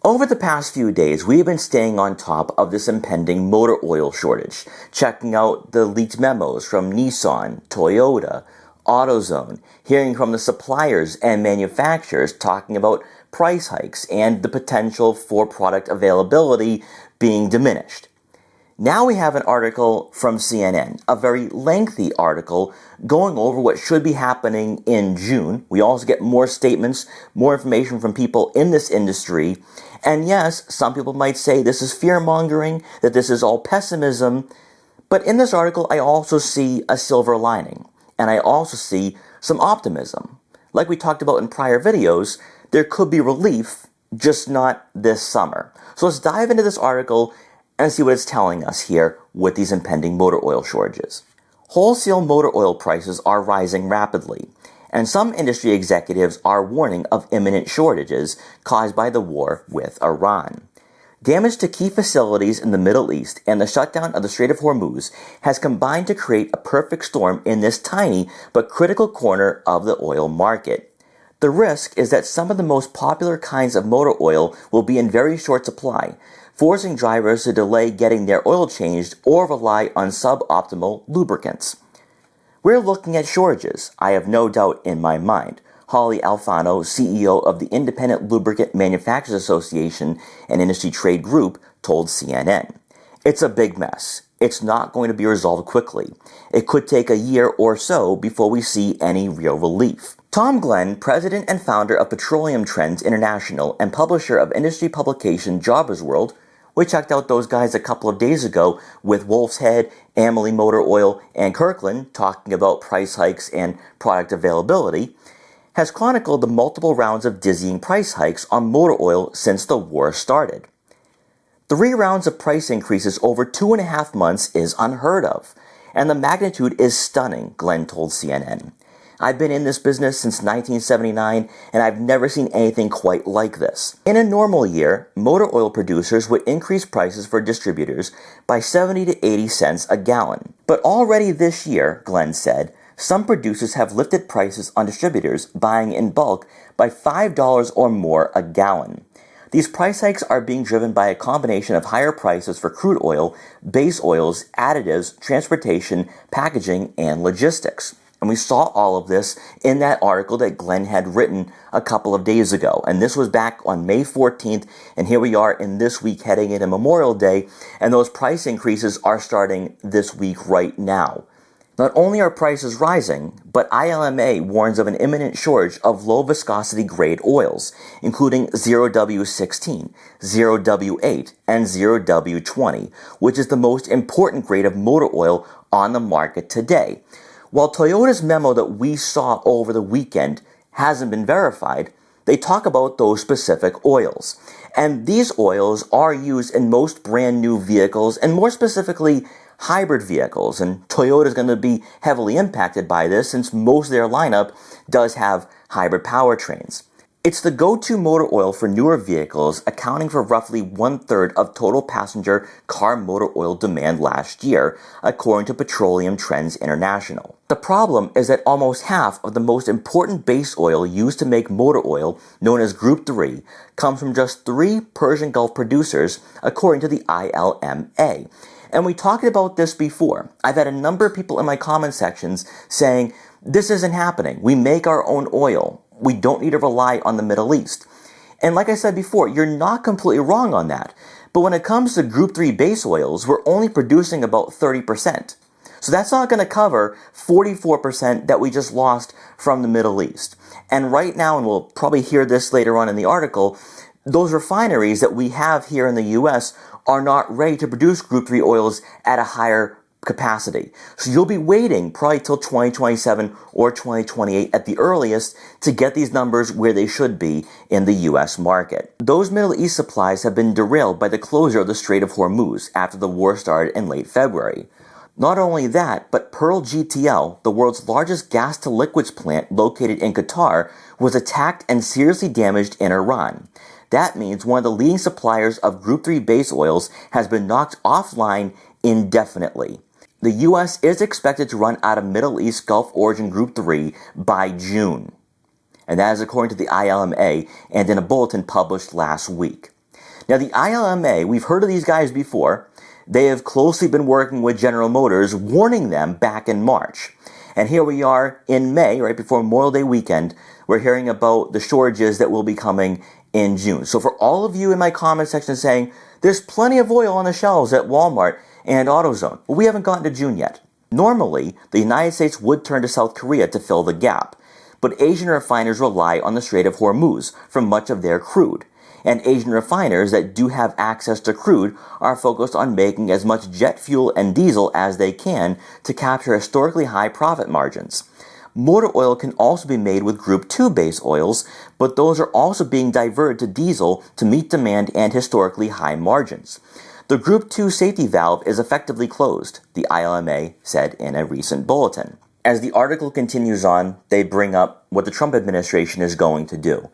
Over the past few days, we have been staying on top of this impending motor oil shortage, checking out the leaked memos from Nissan, Toyota, AutoZone, hearing from the suppliers and manufacturers talking about price hikes and the potential for product availability being diminished. Now we have an article from CNN, a very lengthy article going over what should be happening in June. We also get more statements, more information from people in this industry. And yes, some people might say this is fear-mongering, that this is all pessimism. But in this article, I also see a silver lining. And I also see some optimism. Like we talked about in prior videos, there could be relief, just not this summer. So let's dive into this article and see what it's telling us here with these impending motor oil shortages. Wholesale motor oil prices are rising rapidly, and some industry executives are warning of imminent shortages caused by the war with Iran. Damage to key facilities in the Middle East and the shutdown of the Strait of Hormuz has combined to create a perfect storm in this tiny but critical corner of the oil market. The risk is that some of the most popular kinds of motor oil will be in very short supply, forcing drivers to delay getting their oil changed or rely on suboptimal lubricants. We're looking at shortages, I have no doubt in my mind, Holly Alfano, CEO of the Independent Lubricant Manufacturers Association and Industry Trade Group, told CNN. It's a big mess. It's not going to be resolved quickly. It could take a year or so before we see any real relief. Tom Glenn, president and founder of Petroleum Trends International and publisher of industry publication Jobbers World, we checked out those guys a couple of days ago with Wolf's Head, Amalie Motor Oil, and Kirkland talking about price hikes and product availability, has chronicled the multiple rounds of dizzying price hikes on motor oil since the war started. 3 rounds of price increases over 2.5 months is unheard of, and the magnitude is stunning, Glenn told CNN. I've been in this business since 1979, and I've never seen anything quite like this. In a normal year, motor oil producers would increase prices for distributors by 70 to 80 cents a gallon. But already this year, Glenn said, some producers have lifted prices on distributors buying in bulk by $5 or more a gallon. These price hikes are being driven by a combination of higher prices for crude oil, base oils, additives, transportation, packaging, and logistics. And we saw all of this in that article that Glenn had written a couple of days ago. And this was back on May 14th, and here we are in this week heading into Memorial Day, and those price increases are starting this week right now. Not only are prices rising, but ILMA warns of an imminent shortage of low-viscosity grade oils, including 0W16, 0W8, and 0W20, which is the most important grade of motor oil on the market today. While Toyota's memo that we saw over the weekend hasn't been verified, they talk about those specific oils. And these oils are used in most brand new vehicles, and more specifically, hybrid vehicles. And Toyota is going to be heavily impacted by this since most of their lineup does have hybrid powertrains. It's the go-to motor oil for newer vehicles, accounting for roughly 1/3 of total passenger car motor oil demand last year, according to Petroleum Trends International. The problem is that almost half of the most important base oil used to make motor oil, known as Group 3, comes from just 3 Persian Gulf producers, according to the ILMA. And we talked about this before. I've had a number of people in my comment sections saying, this isn't happening. We make our own oil. We don't need to rely on the Middle East. And like I said before, you're not completely wrong on that. But when it comes to Group 3 base oils, we're only producing about 30%. So that's not going to cover 44% that we just lost from the Middle East. And right now, and we'll probably hear this later on in the article, those refineries that we have here in the US are not ready to produce Group 3 oils at a higher capacity. So you'll be waiting probably till 2027 or 2028 at the earliest to get these numbers where they should be in the US market. Those Middle East supplies have been derailed by the closure of the Strait of Hormuz after the war started in late February. Not only that, but Pearl GTL, the world's largest gas-to-liquids plant located in Qatar, was attacked and seriously damaged in Iran. That means one of the leading suppliers of Group 3 base oils has been knocked offline indefinitely. The U.S. is expected to run out of Middle East Gulf origin Group 3 by June. And that is according to the ILMA and in a bulletin published last week. Now, the ILMA, we've heard of these guys before. They have closely been working with General Motors, warning them back in March. And here we are in May, right before Memorial Day weekend, we're hearing about the shortages that will be coming in June. So for all of you in my comment section saying, there's plenty of oil on the shelves at Walmart and AutoZone, well, we haven't gotten to June yet. Normally, the United States would turn to South Korea to fill the gap, but Asian refiners rely on the Strait of Hormuz for much of their crude. And Asian refiners that do have access to crude are focused on making as much jet fuel and diesel as they can to capture historically high profit margins. Motor oil can also be made with Group 2 base oils, but those are also being diverted to diesel to meet demand and historically high margins. The Group 2 safety valve is effectively closed, the ILMA said in a recent bulletin. As the article continues on, they bring up what the Trump administration is going to do.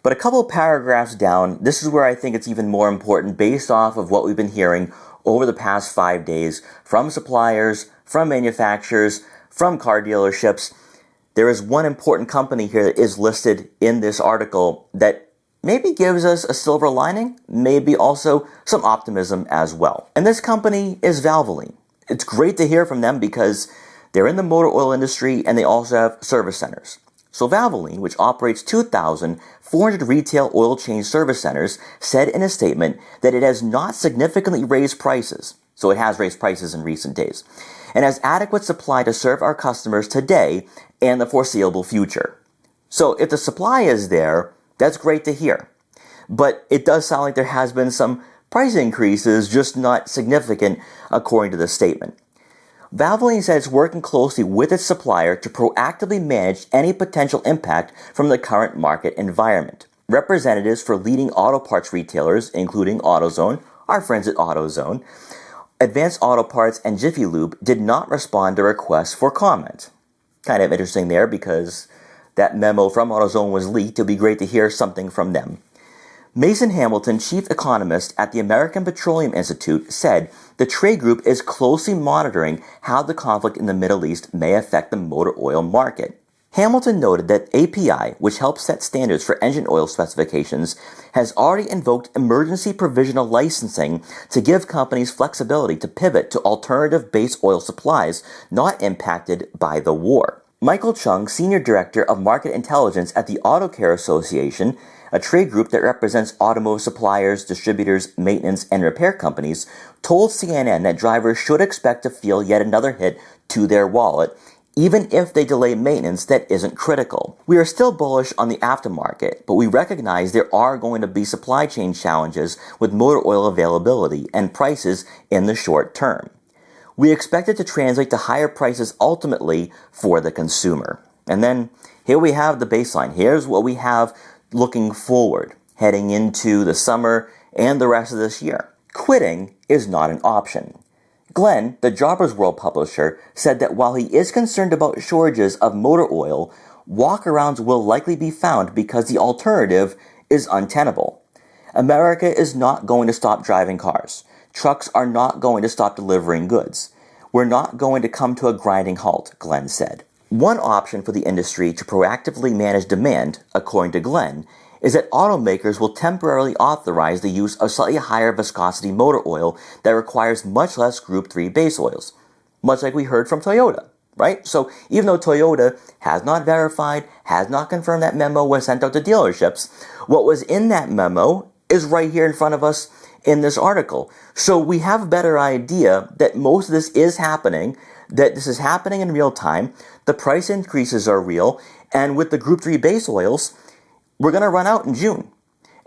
But a couple of paragraphs down, this is where I think it's even more important based off of what we've been hearing over the past 5 days from suppliers, from manufacturers, from car dealerships. There is one important company here that is listed in this article that maybe gives us a silver lining, maybe also some optimism as well. And this company is Valvoline. It's great to hear from them because they're in the motor oil industry and they also have service centers. So Valvoline, which operates 2,400 retail oil change service centers, said in a statement that it has not significantly raised prices. So it has raised prices in recent days, and has adequate supply to serve our customers today and the foreseeable future. So if the supply is there, that's great to hear. But it does sound like there has been some price increases, just not significant, according to the statement. Valvoline said it's working closely with its supplier to proactively manage any potential impact from the current market environment. Representatives for leading auto parts retailers, including AutoZone, our friends at AutoZone, Advanced Auto Parts, and Jiffy Lube, did not respond to requests for comment. Kind of interesting there because that memo from AutoZone was leaked. It'll be great to hear something from them. Mason Hamilton, chief economist at the American Petroleum Institute, said the trade group is closely monitoring how the conflict in the Middle East may affect the motor oil market. Hamilton noted that API, which helps set standards for engine oil specifications, has already invoked emergency provisional licensing to give companies flexibility to pivot to alternative base oil supplies not impacted by the war. Michael Chung, Senior Director of Market Intelligence at the Auto Care Association, a trade group that represents automotive suppliers, distributors, maintenance, and repair companies, told CNN that drivers should expect to feel yet another hit to their wallet, even if they delay maintenance that isn't critical. We are still bullish on the aftermarket, but we recognize there are going to be supply chain challenges with motor oil availability and prices in the short term. We expect it to translate to higher prices ultimately for the consumer. And then here we have the baseline. Here's what we have looking forward, heading into the summer and the rest of this year. Quitting is not an option. Glenn, the Jobbers World publisher, said that while he is concerned about shortages of motor oil, walkarounds will likely be found because the alternative is untenable. America is not going to stop driving cars. Trucks are not going to stop delivering goods. We're not going to come to a grinding halt, Glenn said. One option for the industry to proactively manage demand, according to Glenn, is that automakers will temporarily authorize the use of slightly higher viscosity motor oil that requires much less Group 3 base oils, much like we heard from Toyota, right? So even though Toyota has not verified, has not confirmed that memo was sent out to dealerships, what was in that memo is right here in front of us in this article. So we have a better idea that most of this is happening, that this is happening in real time, the price increases are real, and with the Group 3 base oils, we're going to run out in June,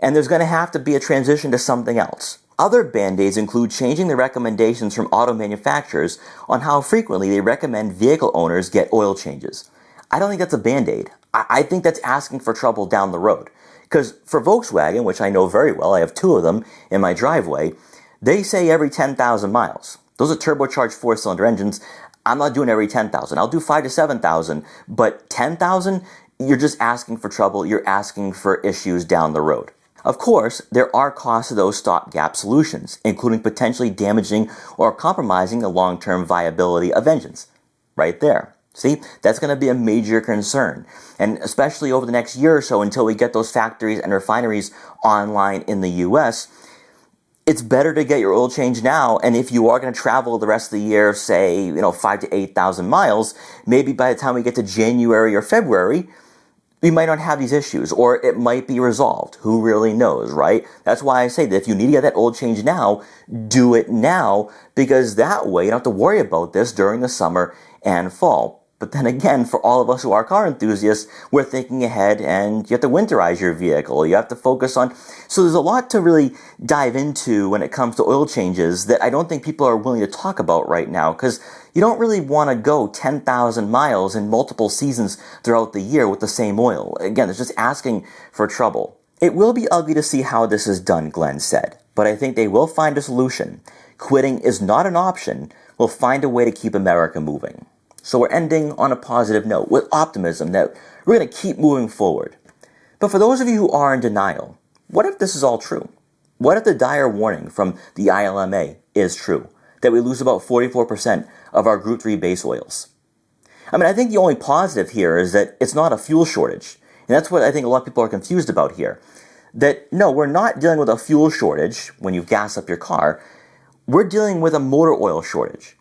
and there's going to have to be a transition to something else. Other band-aids include changing the recommendations from auto manufacturers on how frequently they recommend vehicle owners get oil changes. I don't think that's a band-aid. I think that's asking for trouble down the road. Because for Volkswagen, which I know very well, I have 2 of them in my driveway, they say every 10,000 miles. Those are turbocharged 4-cylinder engines. I'm not doing every 10,000. I'll do 5 to 7,000, but 10,000, you're just asking for trouble. You're asking for issues down the road. Of course, there are costs to those stopgap solutions, including potentially damaging or compromising the long-term viability of engines. Right there. See, that's going to be a major concern. And especially over the next year or so until we get those factories and refineries online in the U.S., It's better to get your oil change now, and if you are going to travel the rest of the year, say, 5 to 8,000 miles, maybe by the time we get to January or February, we might not have these issues, or it might be resolved. Who really knows, right? That's why I say that if you need to get that oil change now, do it now, because that way you don't have to worry about this during the summer and fall. But then again, for all of us who are car enthusiasts, we're thinking ahead, and you have to winterize your vehicle. You have to focus on... So there's a lot to really dive into when it comes to oil changes that I don't think people are willing to talk about right now, because you don't really want to go 10,000 miles in multiple seasons throughout the year with the same oil. Again, it's just asking for trouble. It will be ugly to see how this is done, Glenn said, but I think they will find a solution. Quitting is not an option. We'll find a way to keep America moving. So we're ending on a positive note with optimism that we're going to keep moving forward. But for those of you who are in denial, what if this is all true? What if the dire warning from the ILMA is true, that we lose about 44% of our Group 3 base oils? I think the only positive here is that it's not a fuel shortage. And that's what I think a lot of people are confused about here. That, no, we're not dealing with a fuel shortage when you gas up your car. We're dealing with a motor oil shortage.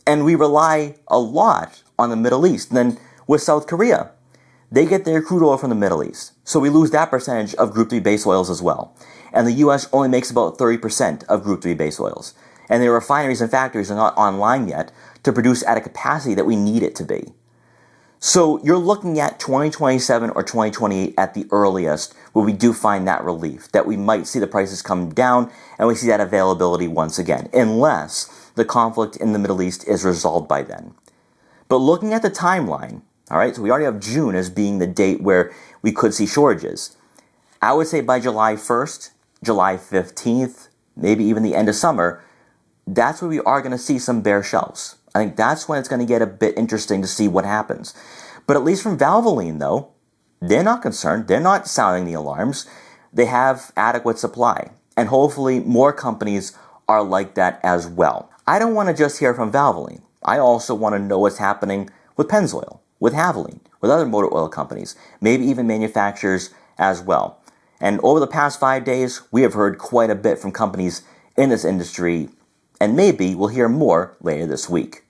And we rely a lot on the Middle East. And then with South Korea, they get their crude oil from the Middle East. So we lose that percentage of Group 3 base oils as well. And the U.S. only makes about 30% of Group 3 base oils. And their refineries and factories are not online yet to produce at a capacity that we need it to be. So you're looking at 2027 or 2028 at the earliest where we do find that relief, that we might see the prices come down and we see that availability once again, unless the conflict in the Middle East is resolved by then. But looking at the timeline, all right, so we already have June as being the date where we could see shortages. I would say by July 1st, July 15th, maybe even the end of summer, that's where we are going to see some bare shelves. I think that's when it's going to get a bit interesting to see what happens. But at least from Valvoline, though, they're not concerned. They're not sounding the alarms. They have adequate supply. And hopefully more companies are like that as well. I don't want to just hear from Valvoline. I also want to know what's happening with Pennzoil, with Havoline, with other motor oil companies, maybe even manufacturers as well. And over the past 5 days, we have heard quite a bit from companies in this industry, and maybe we'll hear more later this week.